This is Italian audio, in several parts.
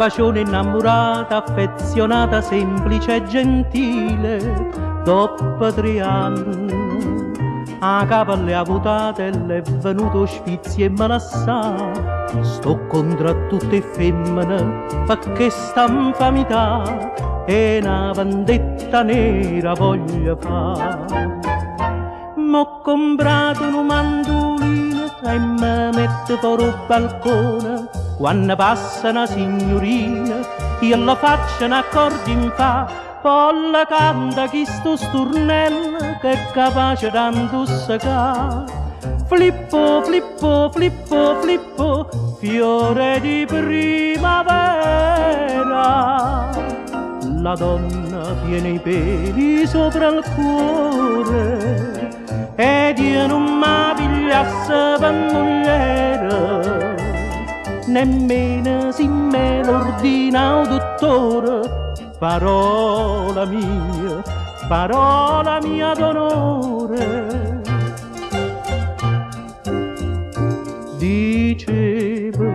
passione innamorata, affezionata, semplice e gentile. Dopo 3 anni, a capo alle avutate, le è venuto sfizi e malassà. Sto contro tutte femmine, perché sta infamità e una vendetta nera voglio fare. M'ho comprato un mandolino e mi metto fuori al balcone. Quando passa una signorina, io la faccio un accordo in fa. Poi la canta chi sto sturnello che è capace tanto seccare. Flippo, flippo, flippo, flippo, fiore di primavera. La donna tiene i peli sopra il cuore ed io non mi pigliasse per mogliere, nemmeno se me l'ordina un dottore. Parola mia d'onore. Dicevo,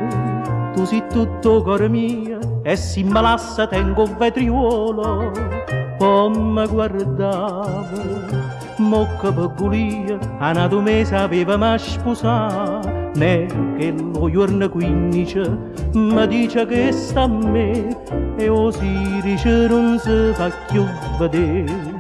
tu sei tutto cuore mio e se malassa tengo un vetriolo. Poi mi guardavo, mo che peculia, anatomesa aveva mai sposato. Ne che lo giorno 15 mi dice che sta a me e Osiris non si fa più vedere.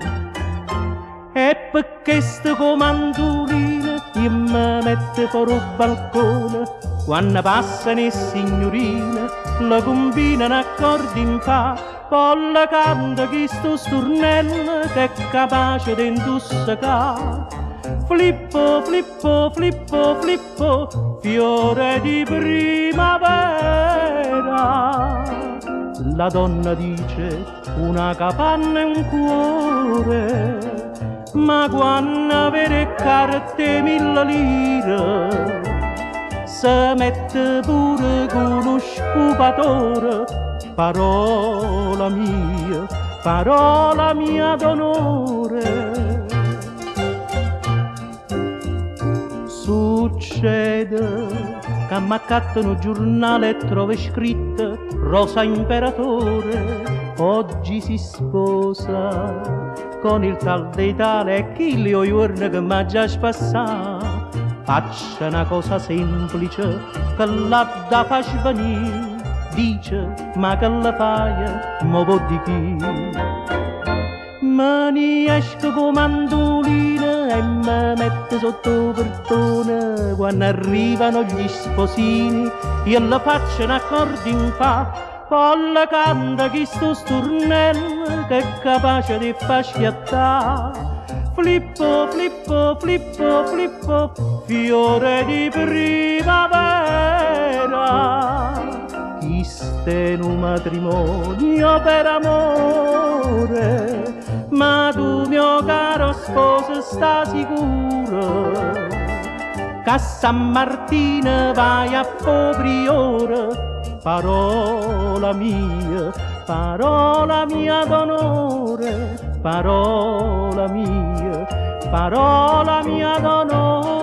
E perché sto comandolino io mi metto fuori al balcone. Quando passano le signorine la combinano accordi in fa. Poi la canta chi sto sturnello che è capace di intossicare. Flippo, flippo, flippo, flippo, fiore di primavera. La donna dice una capanna e un cuore, ma quando avere carte 1000 lire se mette pure con uno scupatore. Parola mia d'onore. Succede che m'accattano un giornale e trovo scritto Rosa Imperatore oggi si sposa con il tal dei tale e chi li ho giorni che m'ha già spassato. Faccia una cosa semplice che l'ha da far venire, dice ma che la fai, mo può di chi. Me ne esco con mandolina e mi metto sotto portone. Quando arrivano gli sposini io la faccio un accordo in fa. Poi la canta chi sto sturnello che è capace di far schiattare. Flippo, flippo, flippo, flippo, fiore di primavera. Chi sta in un matrimonio per amore, ma tu mio caro sposo sta sicuro che a San Martino vai a Popriore. Parola mia d'onore, parola mia d'onore.